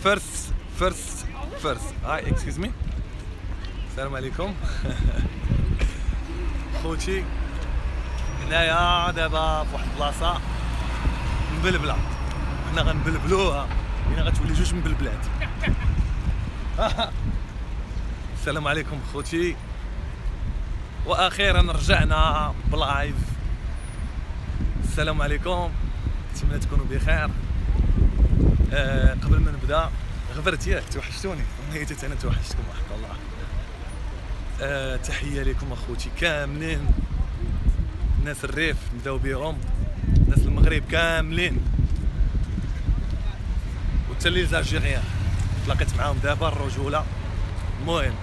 first hi excuse me السلام عليكم. خوتي هنايا دابا في واحد البلاصه مبلبله، حنا غنبلبلوها لينا غتولي جوج مبلبلات. السلام عليكم خوتي، واخيرا رجعنا بلايف. السلام عليكم، نتمنى تكونوا بخير. قبل ما نبدا غبرت ياك، توحشتوني نيتي انا توحشتكم وحق الله. تحيه لكم اخوتي كاملين، ناس الريف نبداو بهم، ناس المغرب كاملين، وحتى لي زالجيريان تلاقيت معاهم دابا الرجوله. المهم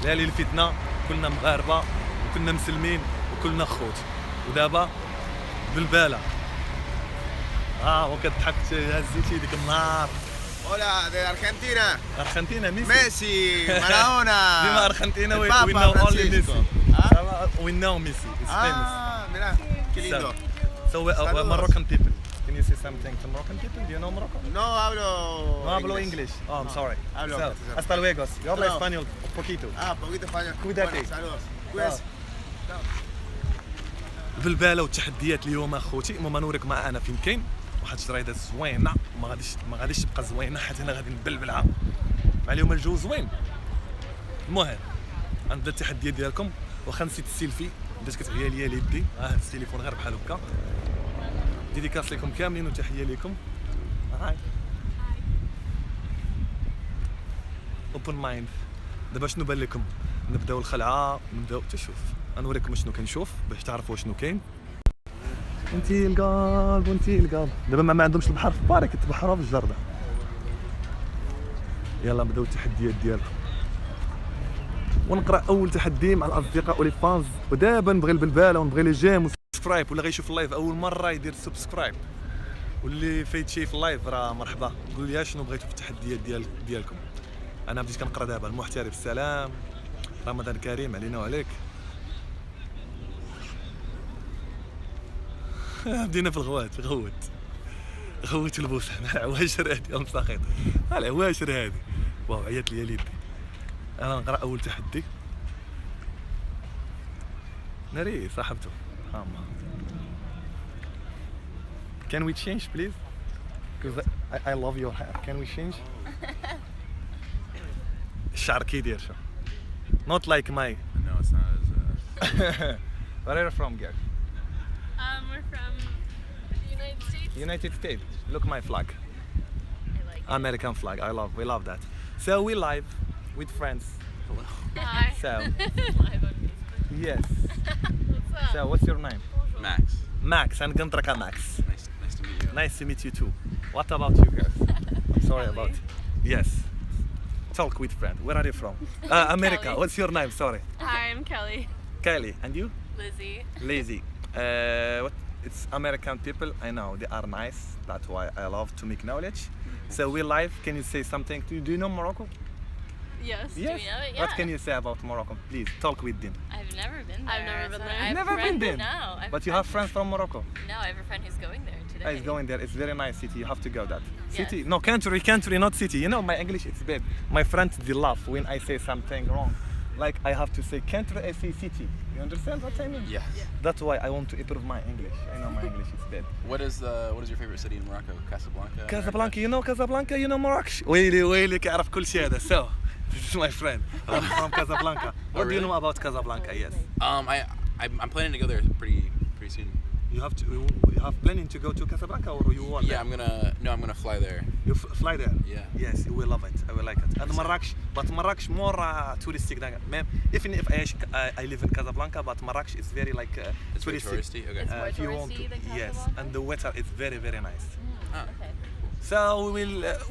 ليالي الفتنه كلنا مغاربه وكلنا مسلمين وكلنا خوت، ودابا بالباله وكتضحك هزيتي ديك النهار. Hola, de Argentina. Argentina, Messi. Messi, Maradona. Dima Argentina, we Papa know only Francisco. Messi. We know Messi. It's famous. Mira, qué lindo. So Moroccan people. Can you say something to Moroccan people? Do you know Morocco? No hablo. No hablo English. Oh, I'm sorry. Hablo. So, hasta luego. Yo hablo No. español un poquito. Poquito español. Cuídate. Bueno, saludos. Cuídese. بالباله والتحديات اليوم اخوتي. المهم نوريك معنا فين كاين واحد الجريده زوينه، ما غاديش تبقى زوينه حيت انا غادي نبلبلها مع اليوم الجو زوين. المهم غنبدا التحديات ديالكم، واخا نسيت السيلفي بدات كتعيا ليا يدي، التليفون غير بحال هكا. ديديكاس لكم كاملين وتحيه لكم. هاي اوبن مايند. دابا شنو بان لكم؟ نبداو الخلعه، نبداو تشوف، غنوريكم شنو كنشوف باش تعرفوا شنو كاين. وانتي القلب وانتي القلب. دابا ما عندهمش البحر في باري، كيتبحروا في الجردة. يلا نبداو التحديات ديالكم، ونقرا اول تحدي مع الاصدقاء ولي فانز. ودابا نبغي البلباله ونبغي لي جيم وسبسكرايب، ولا غيشوف اللايف اول مره يدير سبسكرايب، واللي فايت شي في اللايف راه مرحبا. قول لي شنو بغيتو في التحديات ديالكم. انا بديت كنقرا دابا المحترف. السلام، رمضان كريم علينا وعليك. بدينا في الغوات، غوت البوسه مع العواشر هادي المساخيط، العواشر هادي. واو عيات ليا اليد. انا نقرا اول تحدي. ناري صاحبته هاما. Can we change please? Because I love your hair. Can we change? الشعر كي يدير شو. Not like my. No, it's not as. Where are you from, girl? We're from the United States. United States. Look my flag. I like it. American flag. We love that. So we live with friends. Hi. So Live on Facebook. yes. What's up? So what's your name? Max. Max. And Gantraka Max. Nice to meet you. Nice to meet you too. What about you guys? I'm sorry Kelly. about. Yes. Talk with friend. Where are you from? America. Kelly. What's your name? Sorry. Hi, I'm Kelly. Kylie. And you? Lizzie. Lazy. What? It's American people. I know they are nice. That's why I love to make knowledge. So we live. Can you say something? Do you know Morocco? Yes. Do Yes. you know it? Yeah. What can you say about Morocco? Please talk with them. I've never been there. I've never been there. I have Never a been friend- there. No. I have But a you have friends from Morocco. No, I have a friend who's going there today. He's going there. It's very nice city. You have to go that. Yes. City? No, country, not city. You know my English it's bad. My friends they laugh when I say something wrong. Like I have to say country, I say city. You understand what I mean? Yeah. That's why I want to improve my English. I know my English is bad. What is your favorite city in Morocco? Casablanca. Casablanca, you know Casablanca, you know Marrakesh. ويلي كيعرف كل شيء هذا. So, this is my friend. I'm from Casablanca. What do you really? know about Casablanca? Yes. I'm planning to go there pretty soon. You have planning to go to Casablanca or you want? Yeah, I'm gonna fly there. You fly there? Yeah. Yes, you will love it. I will like it. And Marrakesh, but Marrakesh more touristic than even if I live in Casablanca, but Marrakesh is very like It's very touristy. Okay. It's more if you want touristy to, than yes, Casablanca? and the weather is very very nice. Okay. So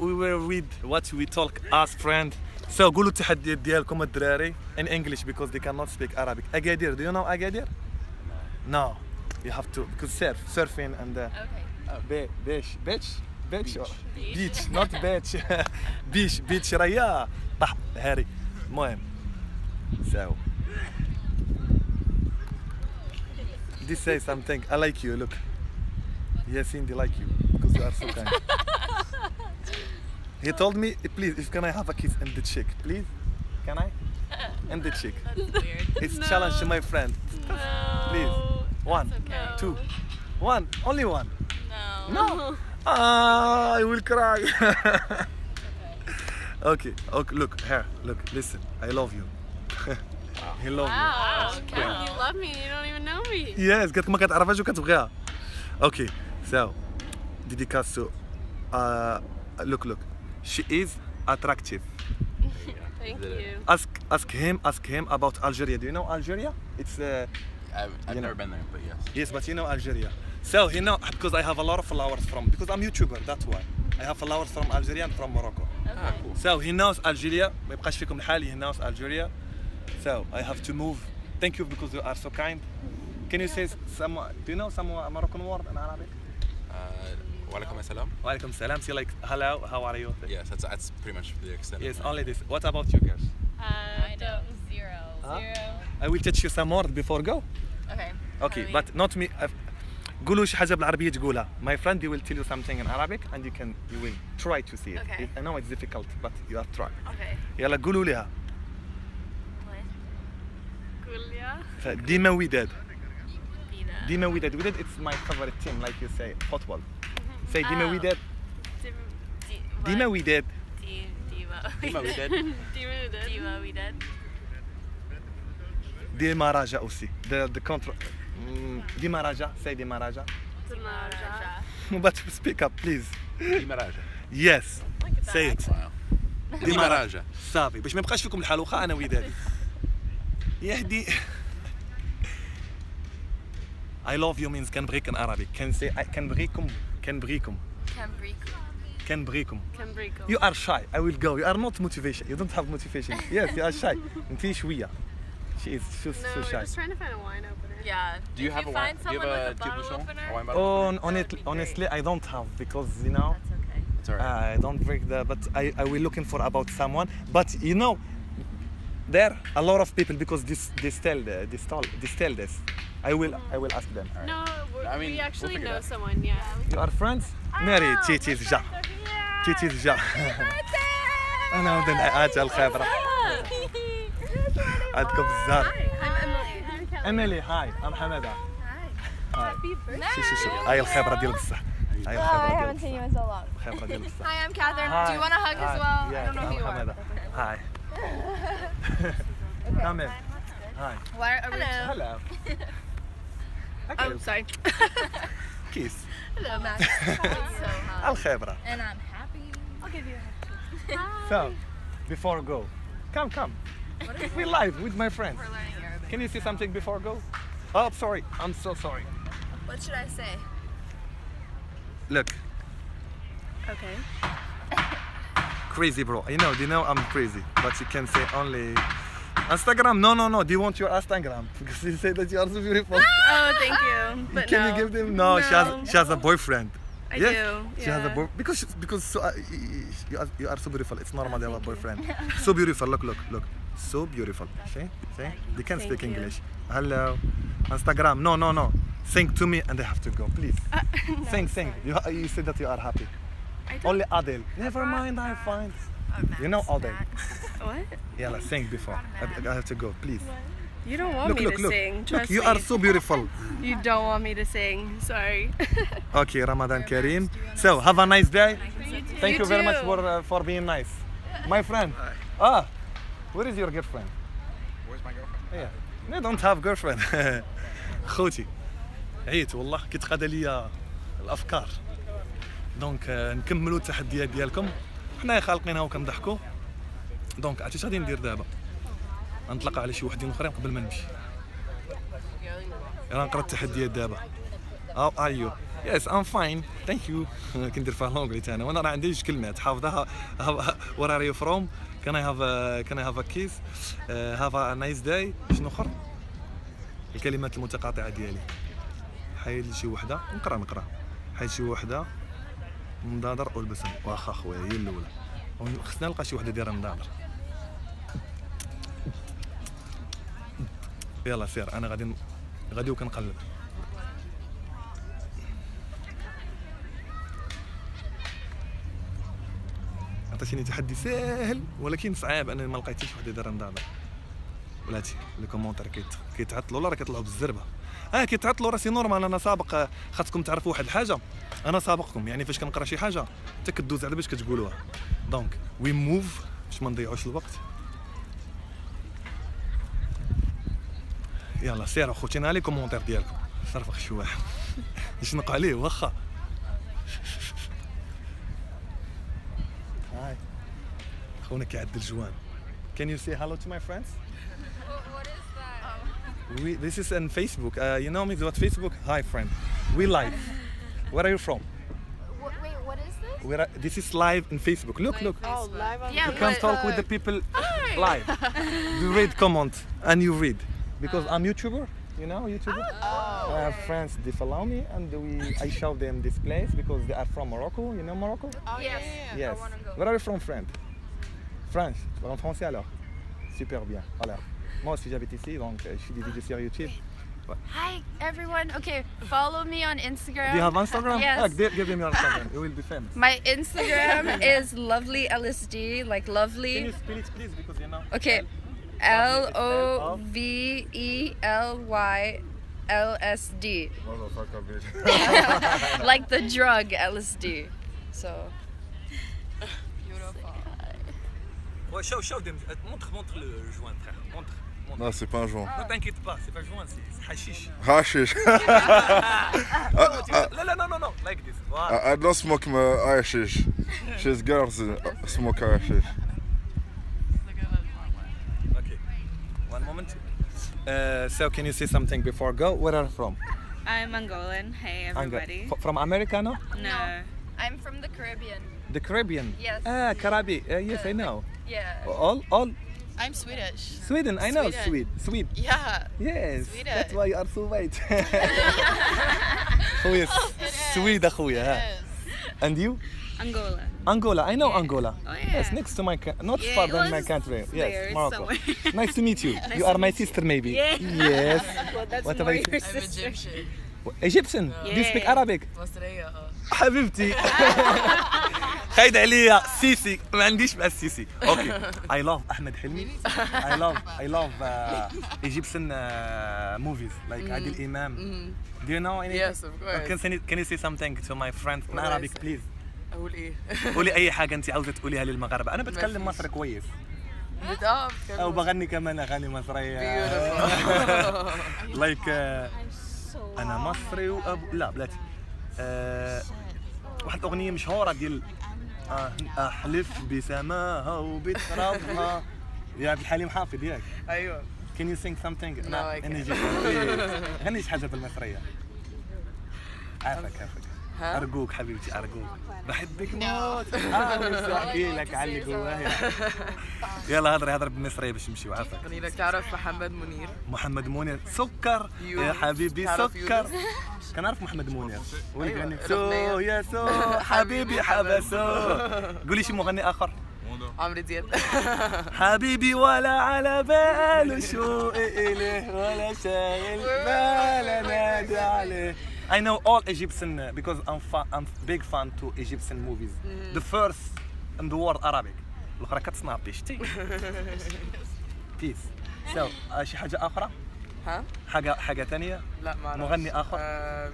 we will read what we talk as friend. So قولوا التحديات ديالكم الدراري in English because they cannot speak Arabic. Agadir, do you know Agadir? No. You have to because surfing and Okay. beach, Beach. not beach. beach ريا طح هاري. المهم so they say something. I like you. Look. Yasin, they like you because you are so kind. He told me, please, if can I have a kiss in the cheek, please? Can I? In the cheek. That's weird. It's challenge to my friend. Please. One, okay. two, one, only one. No. No. Ah, I will cry. Okay, look, here, look, listen. I love you. He love you. Wow. Okay. Kevin, you love me. You don't even know me. Yes, قالت ما كتعرفهاش وكتبغيها. Okay, so dedicace to look. She is attractive. Thank Did it. you. Ask him about Algeria. Do you know Algeria? It's I've You know. never been there, but yes. yes, but you know Algeria. So he know because I have a lot of followers from because I'm YouTuber. That's why I have followers from Algeria and from Morocco. Ah, cool. So he knows Algeria. ما يبقاش فيكم الحال. He knows Algeria. So I have to move. Thank you because you are so kind. Can you say some? Do you know some Moroccan word in Arabic? Walaikum assalam. Walaikum salam. Say like hello. How are you? Yes, that's pretty much the extent. Yes, of my- only this. What about you guys? I know. Zero. Huh? Zero. I will teach you some word before go. Okay. Okay, but not me. قولوا شي حاجة بالعربية تقولها. My friend will tell you something in Arabic and you will try to see it. Okay. I know it's difficult, but you have to try. Okay. يلا قولوا لها. Gulia. ديما وداد. Bina. ديما وداد. وداد it's my favorite team like you say football. Say ديما Oh. وداد. ديما وداد. Dima, we did. Dima, we did. ديما راجع aussi. The control. ديما راجع. Say ديما راجع. Raja. But speak up please. Dima Raja. Yes. Say it. Wow. ديما Dima Raja. صافي باش ما يبقاش فيكم الحال واخا انا ودادي. يهدي. I love you means كنبغيك in Arabic. Can say كنبغيكم. Cambrico. كنبغيكم. Cambrico. You are shy. I will go. You are not motivation. You don't have motivation. Yes, you are shy. انتي شوية. She is so No, we're shy. just trying to find a wine opener. Yeah. Do you If have a wine? find Do you someone have with a a bottle Dubouchon? opener, A wine bottle? On That would be honestly, great. I don't have because you know That's okay. It's alright. I don't drink the. But I will looking for about someone. But you know, there a lot of people because this tell this. I will ask them. No, I mean, we we'll actually figure it know out. someone, yeah. You are friends? Mary تيتي جا. تيتي جا. أنا ودن أجل الخبرة. عندكم الزهر. I'm Emily. Emily, hi. I'm Hamada. Happy birthday. شو هاي الخبرة ديال بصح. هاي الخبرة I ديال haven't seen you بصح. in so long. الخبرة ديال بصح. Hi, I'm Catherine. Hi. Do you want a hug Hi. as well? Yes, I don't know who I'm you are. Hamada. Hi. Come in. Hi. Why are we? Hello. Oh, sorry. Kiss. Hello, Max. so hot. الخبرة. And I'm happy. I'll give you a hug. So, before go, come. We live with my friends. We're learning Arabic. Can you see something before go? Oh, sorry. I'm so sorry. What should I say? Look, Okay. crazy bro. You know I'm crazy, but you can say only Instagram. No. Do you want your Instagram? Because you say that you are so beautiful. Oh, thank you. But Can no. you give them? No, she has a boyfriend. I Yes, do. She has a yeah. boy because so, you are so beautiful. It's normal to have a boyfriend. So beautiful. Look. So beautiful. See? They can Thank speak you. English. Hello. Instagram. No. Sing to me and I have to go. Please. No, Sing. sorry. You said that you are happy. I don't- Only Adele. Never mind, I find. You know Adele. What? Yeah, sing before. I have to go, please. You don't want me to sing. Look, Trust you me. are so beautiful. You don't want me to sing. Sorry. Okay, Ramadan Kareem. So, have a nice day. Thank you very much too. for being nice. My friend. Where is your girlfriend? Where's my girlfriend? Yeah. I don't have girlfriend. خوتي. عيت والله كيتقاد ليا الافكار. دونك نكملوا التحديات ديالكم. حنا خالقينها وكنضحكوا. دونك عرفتي اش غادي ندير دابا؟ غنطلق على شي وحدين اخرين قبل ما نمشي. انا نقرا التحديات دابا. How are you? Yes, I'm fine. Thank you. كندير فيها لونغلي انا وانا راه عندي جوج كلمات حافظها. Where are you from? Can I have a kiss? Have a nice day. شنو اخر؟ الكلمات المتقاطعة ديالي. حيد لي شي وحدة نقرا. حيد شي وحدة نضادر والبسم واخا خويا هي الأولى. خصنا نلقى شي وحدة دايرة نضادر. يلا سير أنا غادي وكنقلب. عطيتيني تحدي ساهل ولكن صعيب انني ما لقيتيش واحد يدير مضاضه. ولاتي لي كومونتير كيتعطلوا ولا راه كيطلعوا بالزربه. كيتعطلوا راه سي نورمال. انا سابق. خاصكم تعرفوا واحد الحاجه، انا سابقكم يعني فاش كنقرا شي حاجه حتى كدوز على باش كتقولوها. دونك وي موف باش ما نضيعوش الوقت. يلا سيروا خوتينا لي كومونتير ديالكم صرفخ شويه نشنق عليه واخا. هاي خونا كيعدل جوان. Can you say hello to my friends? What is that? This is on Facebook. You know me what Facebook? Hi friend. We live. Where are you from? Wait, what is this? This is live in Facebook. Look. Oh, live on Yeah, You can but, talk with the people live. You read comment and you read because I'm YouTuber. You know YouTuber. I have friends. They follow me and I show them this place because they are from Morocco. You know Morocco? Yes. Yes. I wanna go. Where are you from, friend? France. Tu parles en français alors? Super bien. Voilà. Moi aussi j'habite ici donc je fais des vidéos sur YouTube. Hi everyone. Okay, follow me on Instagram. Do you have Instagram? Yes. Give them your Instagram. You will be famous. My Instagram is lovely LSD, like Can lovely. you spell it please because you know. Okay, LOVELYLSD, like the drug LSD. So. Ouais, show them. Montre le joint, frère. Montre. Non, c'est pas un joint. Ne t'inquiète pas, c'est pas joint, c'est hashish. Hashish. No. Like this. Voilà. I don't smoke hashish. She's girls smoke hashish. Okay. One moment. So can you say something before go? Where are you from? I'm Angolan. Hey everybody. From America, no? No. I'm from the Caribbean. The Caribbean. Yes. Caribbean. Yes, I know. Yeah. All. I'm Swedish. Sweden. I know Sweden. Swede. Yeah. Yes. Sweden. That's why you are so white. خويا سويد اخويا ها. Yes. And you? Angola. Angola. I know Angola. Oh, yeah. Yes, next to my not Yeah, far it than was my country. there, Yes, it's Morocco. somewhere. Nice to meet you. You are my sister maybe. Yeah. Yes. Well, that's What more about you? your I'm sister. Egyptian. Egyptian. Do you speak Yeah. Arabic? مصرية حبيبتي خايد عليا سيسي ما عنديش مع السيسي. اوكي I love احمد حلمي. I love Egyptian movies like عادل إمام. Do you know anything? Yes, of course. Can you say something to my friends in What do I Arabic say? please? أقول إيه؟ قولي أي حاجة أنت عاوزة تقوليها للمغاربة. أنا بتكلم مصري كويس بتكلم أو بغني كمان أغاني مصرية. Beautiful. like أنا مصري وأبو لا بلاتي. واحد أغنية مشهورة ديال أحلف بسماها وبترابها يا عبد الحليم حافظ ياك. أيوة. Can you sing something? No, I can't. غني شي حاجة بالمصرية. عافاك. ها؟ أرجوك حبيبتي أرجوك. بحبك موت. نفسي أحكي لك على اللي جوايا. يلا هضر بالمصرية باش نمشيو عافاك. أغني لك تعرف محمد منير؟ محمد منير سكر يا حبيبي تعرف سكر. كنعرف محمد منير. واللي أيوة، غني الأغنية. سو يا سو حبيبي حبسو. قولي شي مغني آخر. عمرو دياب. حبيبي ولا على باله شو إليه ولا شاغل باله نادي عليه. I know all Egyptian because I'm big fan to Egyptian movies. The first in the world Arabic. الأخرى كتسنابي شتي. Peace. So شي حاجة أخرى؟ ها؟ حاجة ثانية؟ لا ما أعرف. مغني آخر؟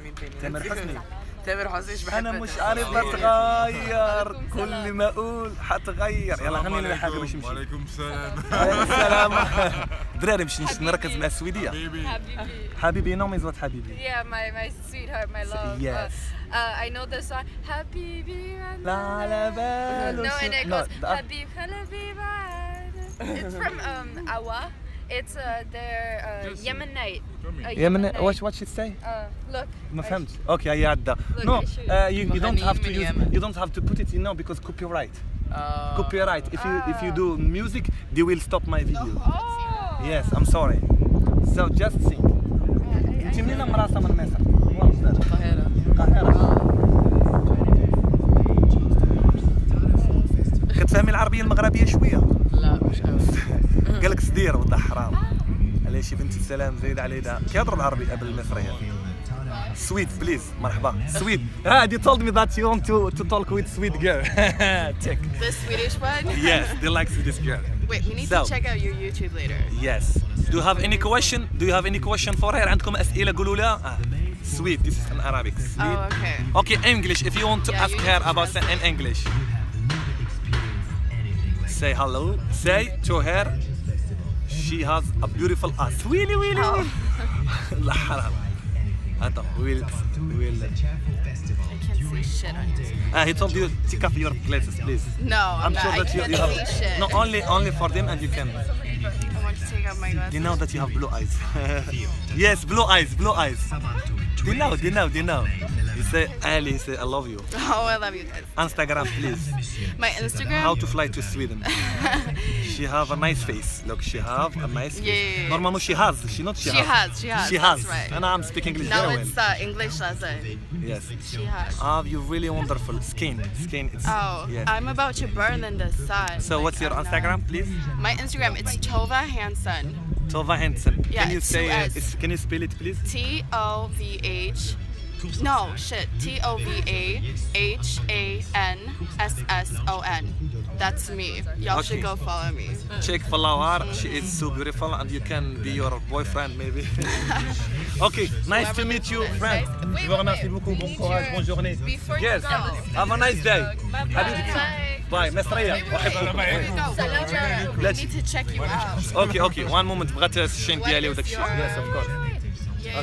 مين تاني؟ تامر حسني. تامر حسني مش بحب أنا مش عارف أتغير كل ما أقول حتغير. يلا غني لنا حاجة باش نمشي. وعليكم السلام. السلام. دراري باش نركز مع السويدية. حبيبي you know me what حبيبي. Yeah, my sweetheart, my love. Yes. I know the song Habibi. لا على باله No, and it goes the- Habib, Habib. It's from Awa. It's their Yemenite. Yemen what should say? Look. ما فهمت. Okay هي عدة. No, you don't have to use. You don't have to put it in now because copyright. Copyright. If you do music, they will stop my video. Yes, I'm sorry. So just sing. أنت منين مراسة من مصر؟ القاهرة. القاهرة. كتفهمي العربية المغربية شوية؟ لا مش قوي. قال لك صدير وضع حرام. علاش بنت السلام زايد عليه دا كيهضروا بالعربية بالمصرية. Sweet, please. مرحبا. Sweet. They told me that you want to talk with sweet girl. Check. The Swedish one? Yes, they like this girl. Wait, we need So- to check out your YouTube later. Yes. Do you have any question? Do you have any question for her? عندكم أسئلة قولوا لها. Sweet. This is in Arabic. Sweet. Oh, okay. Okay, English. If you want to Yeah, ask you her need to about translate. in English. Say hello. Say to her. She has a beautiful ass. Really, really. Oh. لا حرام. Attends, we'll. I can't see shit on you. He told you take off your glasses, please. No, I'm not. sure I that you can't have. see shit. No, only for them, and you can. I want to take out my glasses. You know that you have blue eyes. Yes, blue eyes, blue eyes. They know. You say Ali, you say I love you. Oh, I love you guys. Instagram, please. My Instagram? How to fly to Sweden. She have a nice face. Look, she have a nice face. Yeah. Normalement she has. She not she, She has. has. She has. That's right. And I'm speaking English Now very it's well. English lesson. Yes. She has. You really wonderful skin. It's. Oh, Yes. I'm about to burn in the sun. So what's your I'm not- Instagram, please? My Instagram, it's Tova Hansen. Tova Hansen. Yeah, Can you it's say? 2S. Can you spell it, please? TOVH. No, shit. TOVAHANSSON. That's me. Y'all should Okay. go follow me. Check follow her. She is so beautiful, and you can be your boyfriend maybe. Okay, nice to meet you, friend. Je vous remercie beaucoup. Bon courage, bonne journée. Before you Yes. go. Have a nice day. حبيبتي. Bye. نسرية. We need to check you out. اوكي one moment بغات الشين ديالي وداك الشيء. Yes, of course. Yeah.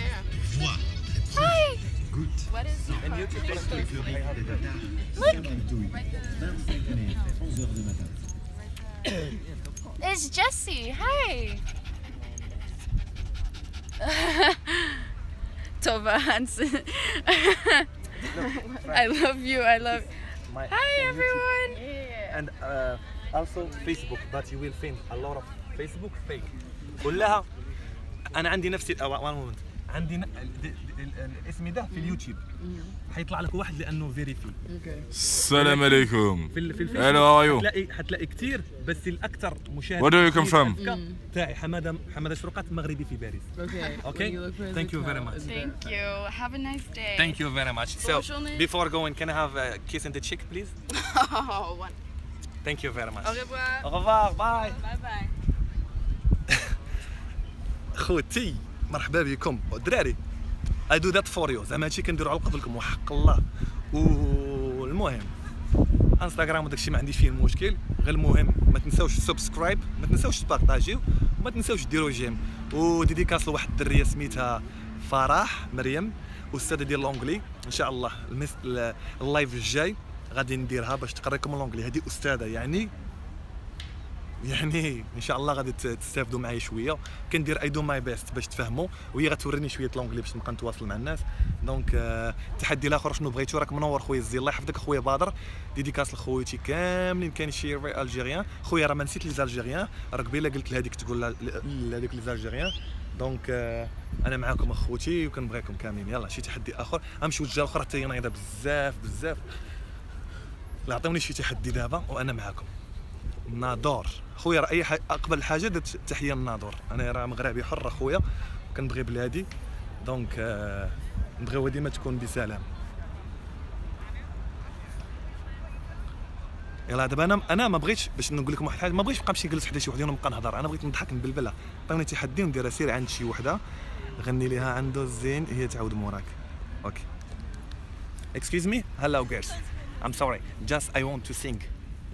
Hi. What is It's Jessie. Hi. Tova Hansen. I love you. I love. Hi everyone. And also Facebook, but you will find a lot of Facebook fake. قول لها انا عندي نفسي one moment. عندي الاسم ده في اليوتيوب حيطلع لك واحد لانه فيريفي. السلام عليكم. في الفيسبوك Hello, how are you? حتلاقي كثير بس الاكثر مشاهده. Where do you come from? تاعي حماده شروقات مغربي في باريس. Okay. Thank you very much. Thank you. Have a nice day. Thank you very much. So What's your name? before going, can I have a kiss in the cheek, please? Oh, one. Thank you very much. Au revoir. Au revoir. Bye. Bye bye. خوتي مرحبا بكم الدراري. I do that for you. زعما هادشي كنديرو على قبلكم وحق الله. والمهم انستغرام وداكشي ما عنديش فيه المشكل، غير المهم ما تنساوش سبسكرايب، ما تنساوش تبارطاجيو، وما تنساوش ديروا جيم. وديديكاس لواحد الدريه سميتها فرح مريم، استاذه ديال لونجلي. ان شاء الله اللايف الجاي غادي نديرها باش تقريكم لونجلي. هذه استاذه يعني ان شاء الله غادي تستافدوا معايا شويه. كندير اي دو ماي بيست باش تفهموا، وهي غتوريني شويه لونجلي باش نبقى نتواصل مع الناس. دونك التحدي الاخر شنو بغيتو؟ راك منور خويا الزي، الله يحفظك خويا بدر. ديديكاس لخويتي كاملين كاين شي الجيريان. خويا راه ما نسيت لي زالجيريان، راه قبيله قلت لهذيك تقول لهذيك لي زالجيريان. دونك انا معاكم اخوتي وكنبغيكم كاملين. يلا شي تحدي اخر، غنمشيو للجهه الاخرى حتى هي نايضه بزاف. لا عطيوني شي تحدي دابا وانا معاكم. نادور خويا، راه اي اقبل حاجه درت تحيه للنادور. انا راه مغربي حر خويا وكنبغي بلادي، دونك نبغيوها ديما تكون بسلام. يلا دابا انا ما بغيتش باش نقول لكم واحد الحاجه، ما بغيتش نبقى نمشي نجلس حدا شي وحده ونبقى نهضر. انا بغيت نضحك نبلبلها. عطيوني تحدي ونديرها سير عند شي وحده غني ليها عنده الزين هي تعاود موراك. اوكي excuse me, hello girls, I'm sorry, just I want to sing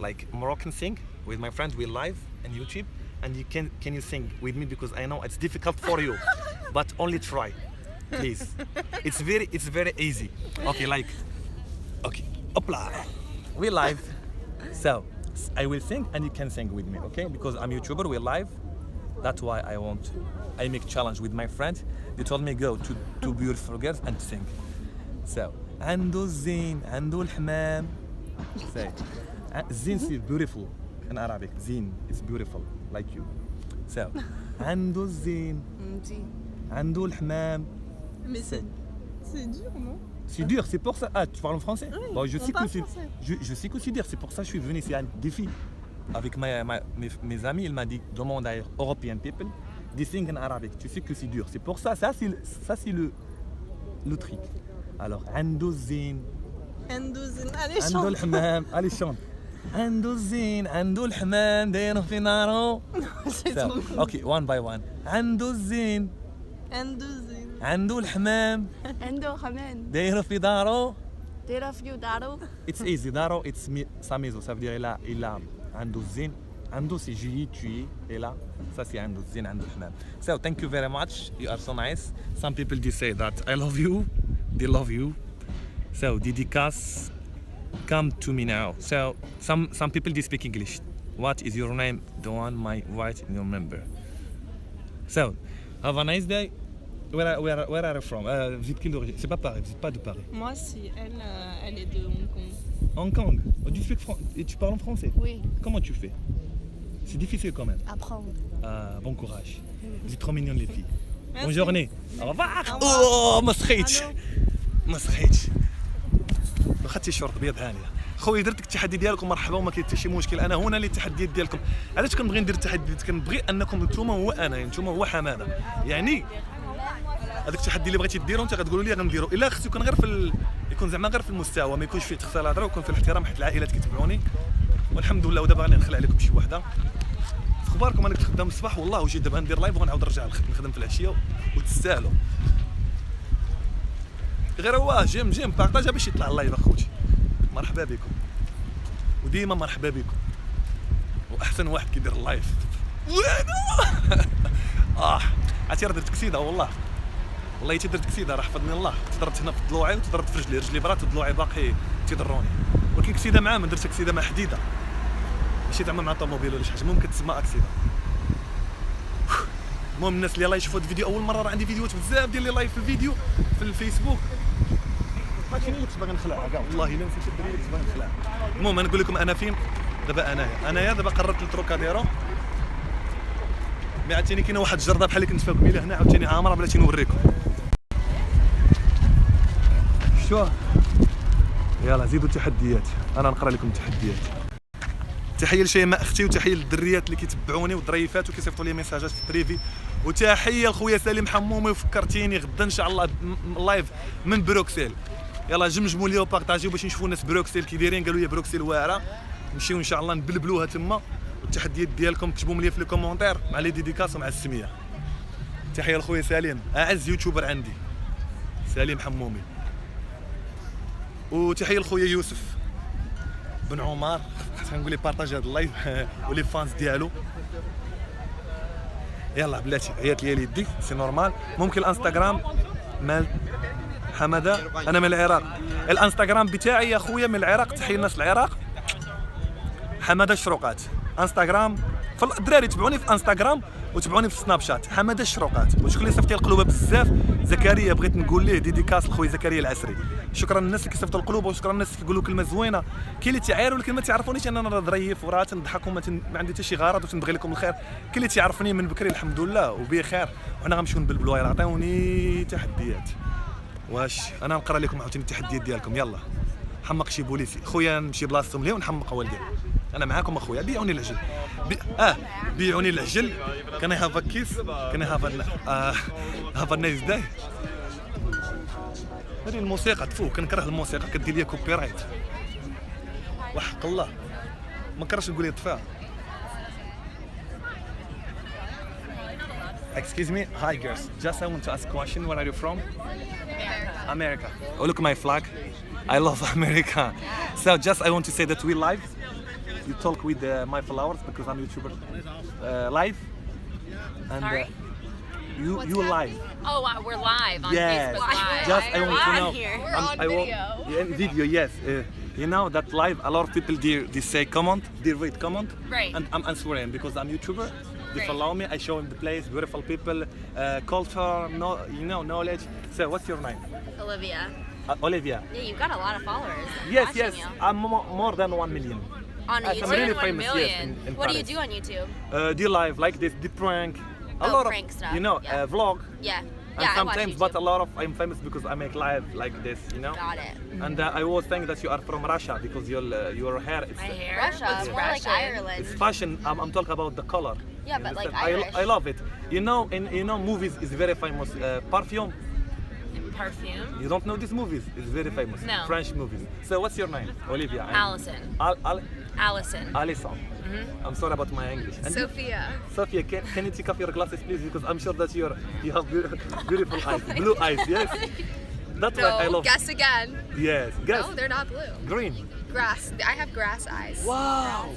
like Moroccan sing with my friends. We live on YouTube and you can you sing with me because I know it's difficult for you but only try please. It's very easy. Okay, like okay, apply. We live, so I will sing and you can sing with me, okay? Because I'm YouTuber, we're live. That's why I make challenge with my friend. They told me go to two beautiful girls and sing. So عنده الزين عنده الحمام. Say زين is beautiful in Arabic. زين is beautiful like you. So عنده الزين عنده الحمام. Mais c'est dur, non? C'est dur, c'est pour ça. Ah, tu parles en français? Oui, bon, je sais que c'est dur, c'est pour ça que je suis venu. C'est un défi. Avec mes amis, il m'a dit demande à European people, they sing in Arabic. Tu sais que c'est dur. C'est pour ça, ça c'est le لوتري. الوغ عنده الزين عنده الزين. Allez, عنده chante. الحمام. الي شونت. عنده الزين عنده الحمام دايره في نارو. اوكي وان باي وان. عنده الزين عنده الزين. عنده الحمام عنده حمام دايره في دارو. دايره في دارو. It's easy. Daro, it's sa maison. Ça veut dire il a عنده الزين. عنده c'est juillet, tuer. Et là, ça c'est عنده الزين, عنده الحمام. So thank you very much. You are so nice. Some people do say that I love you. They love you. So dédicace. Come to me now. So some people do speak English. What is your name? The one my white in your member. So have a nice day. Where are you from? Vous êtes quelle origine? C'est pas Paris. Vous êtes pas de Paris. Moi, si elle est de Hong Kong. Hong Kong. Oh, et tu parles en français? Oui. Comment tu fais? C'est difficile quand même. Apprendre. Bon courage. Vous êtes trop mignonnes les filles. Merci. Bonne journée. Au revoir. Au revoir. Oh ما سخيتش. ما سخيتش. اخذتي شرط بيض هانيه. خويا درت التحدي ديالكم مرحبا وما كاين حتى شي مشكل. انا هنا للتحديات ديالكم. علاش كنبغي ندير التحديات؟ كنبغي انكم نتوما هو انا نتوما هو حماده. يعني هذاك التحدي اللي بغيتي ديرو انت غتقولوا لي غنديرو الا خصو يكون غير في يكون زعما غير في المستوى ما يكونش فيه تخسر الهضره ويكون في الاحترام حيت العائلات كيتبعوني والحمد لله. ودابا غادي نخلع عليكم شي وحده. اخباركم؟ انا كنت خدام الصباح والله وجيت دابا ندير لايف وغنعاود نرجع نخدم في العشيه وتستاهلوا. غير هو جيم بارطاجا باش يطلع اللايف اخوتي. مرحبا بكم وديما مرحبا بكم واحسن واحد كيدير اللايف وانا عرفتي راه درت كسيده والله حتى درت كسيده راه حفظني الله. تضربت هنا في ضلوعي وتضربت في رجلي برات وضلوعي باقي تيضروني ولكن كسيده معاه ما درتش كسيده مع حديده ماشي زعما مع طوموبيل ولا شي حاجه المهم كتسمى اكسيده. المهم الناس اللي يلاه يشوفوا الفيديو اول مره راه عندي فيديوهات بزاف ديال لي لايف في الفيديو في الفيسبوك. ما كاين اللي كنت باغي نخلعها كاع والله الا نسيت الدراري اللي كنت باغي نخلعها. المهم انا نقول لكم انا فين دابا. انايا دابا قررت التروكاديرو. مي عاوتاني كاينه واحد الجرده بحال اللي كنت فيها قبيله هنا عاوتاني عامره بلاتي نوريكم. شتوها؟ يلا زيدوا التحديات. انا نقرا لكم التحديات. تحيه لشيماء اختي وتحيه للدريات اللي كيتبعوني والظريفات وكيصيفطوا لي ميساجات في البريفي وتحيه لخويا سليم حمومي وفكرتيني غدا ان شاء الله لايف من بروكسل. يلا جمجموا لي وبارطاجيو باش نشوفوا الناس بروكسل كي دايرين. قالوا لي بروكسل واعره نمشيو ان شاء الله نبلبلوها تما. والتحديات ديالكم كتبوهم لي في لي كومونتير مع لي ديديكاس ومع السميه. تحيه لخويا سليم اعز يوتيوبر عندي سليم حمومي. وتحيه لخويا يوسف بن عمر غنقول لي بارطاجي هذا اللايف ولي فانز ديالو. يلا بلاتي عيات لي يدي سي نورمال. ممكن الانستغرام مال حماده. انا من العراق. الانستغرام بتاعي يا خويا من العراق. تحيه الناس العراق. حماده الشروقات انستغرام. الدراري تبعوني في انستغرام وتبعوني في سناب شات حماده الشروقات. وشكون اللي صيفط لي القلوبه بزاف؟ زكريا بغيت نقول ليه ديديكاس لخويا زكريا العسري. شكرا للناس اللي كيصيفطوا القلوبه وشكرا للناس اللي كيقولوا كلمه زوينه. كاين اللي تيعايروا ولكن ما تعرفونيش انا راه ظريف وراه تنضحك وما عندي حتى شي غرض وتنبغي لكم الخير. كاين اللي تيعرفني من بكري الحمد لله وبخير وحنا غنمشيو نبلبلوا. يلاه عطيوني تحديات. واش انا نقرا لكم عاوتاني التحديات ديالكم. يلا حمق شي بوليسي خويا نمشي بلاصتهم ليه ونحمق والدي. انا معاكم اخويا. بيعوني العجل بيعوني العجل. كان هاف ا كيس كان هاف ا نايس داي. هذه الموسيقى تفو كنكره الموسيقى كدير ليا كوبي رايت وحق الله ما كرهش نقول لي طفاها. Excuse me, hi girls. Just I want to ask a question. Where are you from? America. Oh, look at my flag. I love America. So just I want to say that we live. You talk with my followers because I'm YouTuber live. And you live. Oh, we're live on yes. Facebook Live. Just I want to know. We're on video. Video, yes. You know that live. A lot of people they say comment, they read comment, right? And I'm answering because I'm YouTuber. They follow me. I show them the place, beautiful people, culture, knowledge. So, what's your name? Olivia. Olivia. Yeah, you've got a lot of followers. Yes. I'm more than 1 million. On YouTube, I'm really famous. 1 million. Yes, in what Paris. do you do on YouTube? Do live like this, the prank. A lot prank of stuff. You know, vlog. Yeah. And sometimes, but a lot of I'm famous because I make live like this, you know. Got it. And I was saying that you are from Russia because your hair. It's, My hair. Russia. It's more like Ireland. It's fashion. I'm talking about the color. Yeah, but like Irish. I love it. You know, in movies is very famous perfume. perfume. You don't know these movies? It's very famous. No. French movies. So what's your name? Olivia. Allison. Allison. Alison. I'm sorry about my English. And you? Sophia. Sophia, can you take off your glasses, please? Because I'm sure that you have beautiful eyes, blue eyes. Yes. That's why I love. Guess again. Yes. Guess. No, they're not blue. Green. Grass. I have grass eyes. Wow.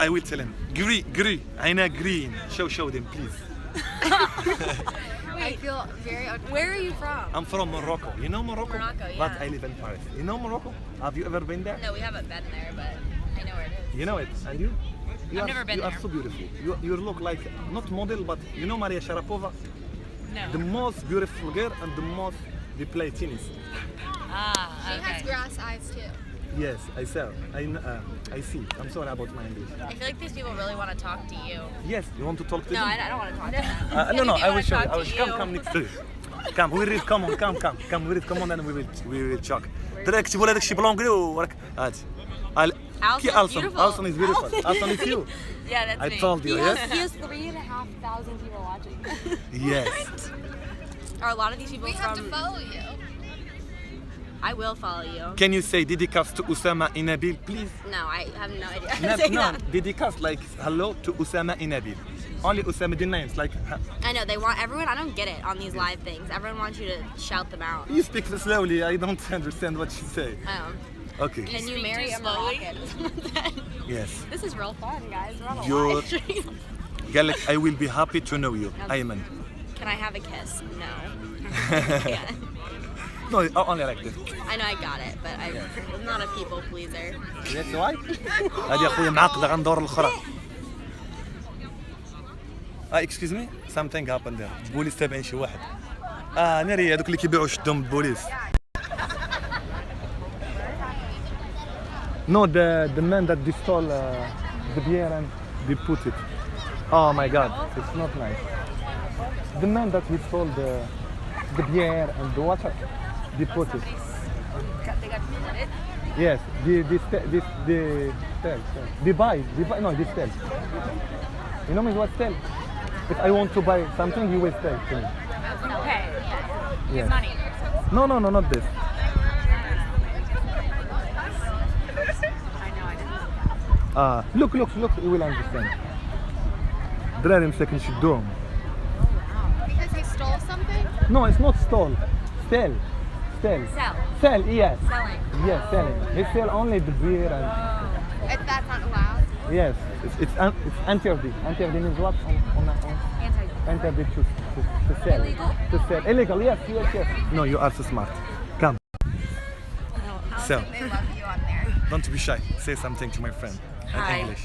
I will tell him. Green. عينها green. Show them, please. I feel very. Where are you from? I'm from Morocco. You know Morocco? Morocco, yeah. But I live in Paris. You know Morocco? Have you ever been there? No, we haven't been there, but I know where it is. You know it. And you? I've never been You there. are so beautiful. You look like not model, but you know Maria Sharapova? No. The most beautiful girl and the most they play tennis. Ah, She okay. has grass eyes too. Yes, I saw. I see. I'm sorry about my English. I feel like these people really want to talk to you. Yes, you want to talk to No, them? I don't want to talk to them. No, I will wanna show you. talk I will to you. come next to you. Come, we read. Come on, come. We read. Come on, and we will talk. درك تجيبوا هذاك الشيء بلونغري وراك هات. كي ألسون. ألسون is beautiful. Alson is you. Yeah, that's I me. told you. Yes. He has 3,500 people watching. Yes. Are a lot of these people from? We have to follow you. I will follow you. Can you say dédicace to Oussama and Nabil, please? No, I have no idea how to say No, that. dédicace like hello to Oussama and Nabil. Only Oussama the names like. I know they want everyone. I don't get it on these live things. Everyone wants you to shout them out. You speak slowly. I don't understand what you say. Okay. Can you marry a Moroccan? Yes. This is real fun, guys. We're on a You're- live stream. Galek, I will be happy to know you. Ayman. Can I have a kiss? No. Yeah. No, only like this. I know I got it, but I'm not a people pleaser. That's why. هذه أخويا معقدة غندور الأخرى. excuse me. Something happened there. البوليس تابعين شي واحد. ناري هذوك اللي كيبيعوا شدهم البوليس. No, the man that they stole the beer and they put it. Oh my God, it's not nice. The man that he stole the beer and the water, they put it. Yes, they buy. No, they sell. You know me what sell? If I want to buy something, he will sell to me. Okay. Yes. Money. No, not this. Look, you will understand. دراري مساكن شدوهم. Because he stole something? No, it's not stole. Sell. Sell, yes. Selling. Yes, selling. They sell only the beer and. That's not allowed. Yes, it's interdit. Interdit means what? Interdit to sell. Illegal? To sell. Illegal, yes. No, you are so smart. Come. So, They love you on there. don't be shy. Say something to my friend in Hi. English.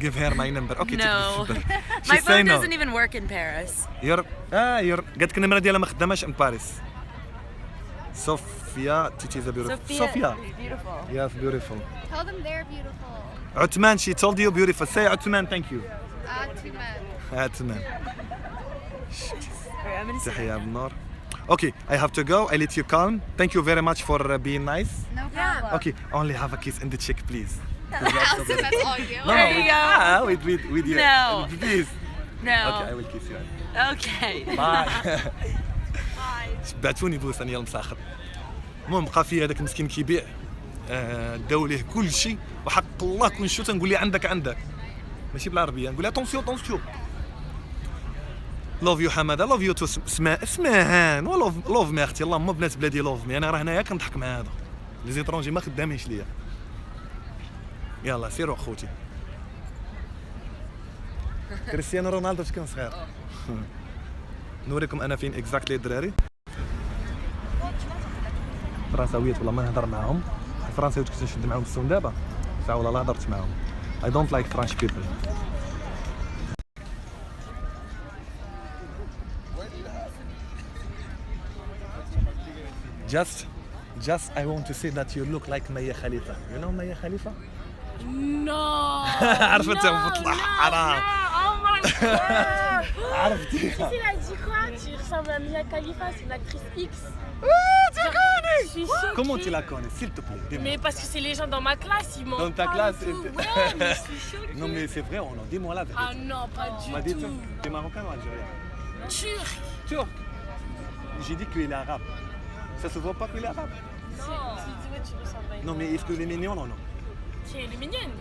Give her my number. Okay, No. take My She say phone no. doesn't even work in Paris. You're قالت لك النمرة ديالها ما خداماش in Paris. Sophia, Titi is a beautiful. Sophia. is beautiful. Yes, beautiful. Tell them they're beautiful. Uthman, she told you beautiful. Say Uthman, thank you. Two men. Uthman. Alright, I'm gonna see. تحية بالنور. Okay, I have to go. I let you calm. Thank you very much for being nice. No problem. Okay, only have a kiss in the cheek, please. Allison, that's all you. No, There you go. with you. No. Please. No. Okay, I will kiss you. Okay. باي. شبعتوني بوس انا يا المساخر. المهم بقى في هذاك المسكين كيبيع داو ليه كل شيء وحق الله كون شو تنقول لي عندك ماشي بالعربيه نقول لها طونسيون لوف يو حماده لوف يو تو اسمهان لوف مي اختي اللهم بنات بلادي لوف مي انا راه هنايا كنضحك مع هذا لي زيترونجي ما خدامينش ليا يلا سيروا اخوتي كريستيانو رونالدو فاش كان صغير نوريكم انا فين اكزاكتلي الدراري فرنساويات والله ما نهضر معاهم الفرنساويات كنت نشد معاهم السون دابا ساعه والله لا هضرت معاهم I don't like French people. Just I want to say that you look like Maya Khalifa. You know Maya Khalifa? No. عرفتها بطلع حرام. Oh my god. عرفتيها. Tu sais, il a dit quoi? Tu ressembles à Mia Khalifa, c'est une actrice X. Tu la connais? Je suis choquée. Comment tu la connais, s'il te plaît? Dis-moi. Mais parce que c'est les gens dans ma classe, ils m'en Dans ta parlent classe, et tout. et- Ouais, mais je suis choquée. Non mais c'est vrai, dis-moi la vérité. Ah non, pas M'a du dit tout. t'es marocain ou algérien? Turc. Turc. j'ai dit qu'il est arabe. Ça se voit pas qu'il est arabe. Si tu dis ouais, tu ressembles à une. Non, mais est-ce qu'il est mignon ou non? Tiens, elle est mignonne.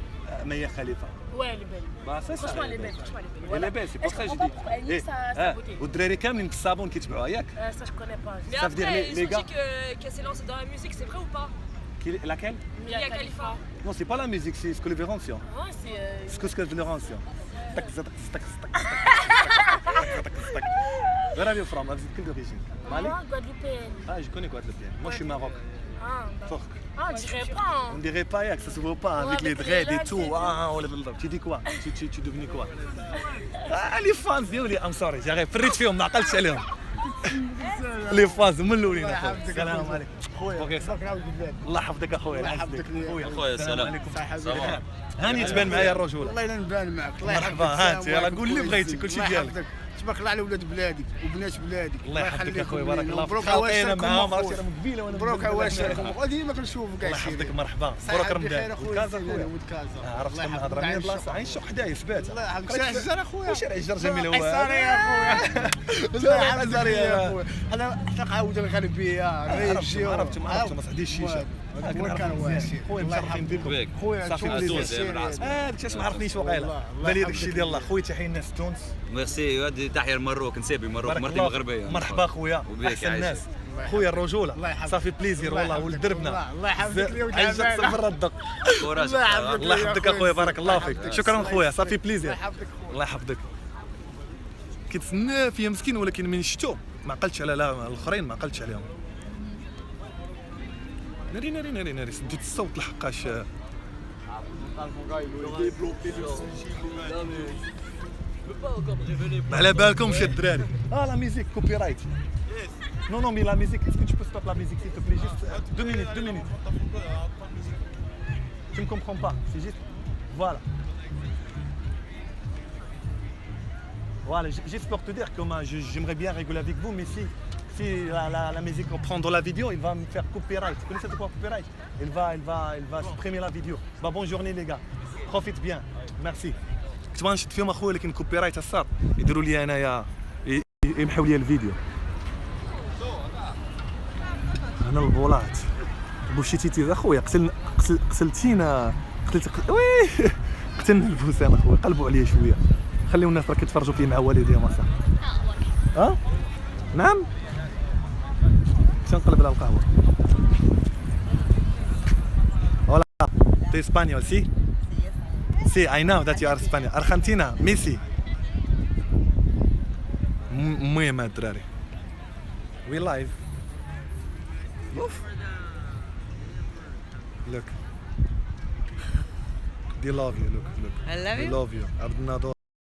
Maya Khalifa. Ouais, elle est belle. Bah, c'est ça. Franchement, elle est belle. Franchement, elle est belle. Elle est belle, c'est pour ça que je dis. Elle nie sa beauté. والدراري كاملين بالصابون كيتبعوها ياك؟ Ça, je connais pas. Mais Ça veut dire après, les ils ont gars. dit qu'elle s'est lancée dans la musique, c'est vrai ou pas? Laquelle? Mia Khalifa. Non, c'est pas la musique, c'est ce que le vérantion. Ouais, c'est. Ce que le vérantion. Where are you from? Avec quelle origine? Mali? Moi, Guadeloupéenne. Ah, je connais Guadeloupe. Moi, je suis Maroc. Ah, Turc. on dirait pas. On dirait pas, que ça se voit pas avec les dreads et tout. Ah, tu dis quoi? Tu deviens quoi? Ah, les fans, I'm sorry, j'arrive. فريت فيهم ما عقلتش عليهم. لي فاز من الاولين. السلام عليكم. خويا الله يحفظك اخويا. الله يحفظك اخويا السلام. هاني تبان معايا الرجوله. والله الا نبان معك. الله يحفظك. مرحبا هانت يلا قول اللي بغيتي كلشي ديالك. تبارك الله على ولاد بلادك وبنات بلادك. الله يحفظك اخويا بارك الله فيك. مبروك خاطينا معاهم عرفتي انا من قبيله وانا مبروك عواشركم وديما كنشوفك. الله يحفظك مرحبا مبروك رمضان كازا خويا ولد كازا. عرفت كنا هضره من بلاصه عين شو حدايا سبات. الله يحفظك. شارع الجزر اخويا. شارع الجزر جميل هو. الصاري يا خويا. شارع الجزر يا خويا. انا تقعود الغربيه غيمشيو. عرفت ما صحدي الشيشه. كان واشي. خويا مشرفين بكم. خويا صافي داك الشيء ما عرفنيش وقيله. بالي داك الشيء ديال الله خويا تحيي الناس تونس. ميرسي هذه تحيه لمروك نسيبي مروك مرتي مغربيه. مرحبا خويا احسن الناس. خويا الرجوله صافي بليزير والله ولد دربنا. الله يحفظك لي ولد عايشك صبر الدق. الله يحفظك اخويا بارك الله فيك. شكرا خويا صافي بليزير. الله يحفظك. كيتسنى فيا مسكين ولكن من شفتو ما عقلتش على الاخرين ما عقلتش عليهم. ناري ناري ناري ناري سديت الصوت لحقاش ما على بالكمش الدراري. لا ميوزيك كوبي رايت. Non, non, mais la musique, est-ce que tu peux stopper la musique s'il te plaît? Juste 2 minutes, 2 minutes. Tu me comprends pas, c'est juste. Voilà. Voilà, juste pour te dire que j'aimerais bien rigoler avec vous, mais si la musique reprend dans la vidéo, il va me faire copyright. Vous connaissez quoi copyright? Il va supprimer la vidéo. Bah, bonne journée les gars. Profite bien. Merci. كنت باغي نشد فيهم اخويا لكن كوبيرايت الصاد يديروا لي انايا يمحوا لي الفيديو. انا البولات بوشيتي اخويا قتلتينا وي قتلنا البوسان اخويا قلبوا عليا شويه. خليو الناس راه كيتفرجوا فيه مع والديهم اصاحبي. ها نعم تنقلب على القهوه. Hola, ¿te español sí? Sí, I know that you are Spanish. Argentina, Messi. المهم الدراري. We live. Oof. Look. They love you, look. I love you. They love you.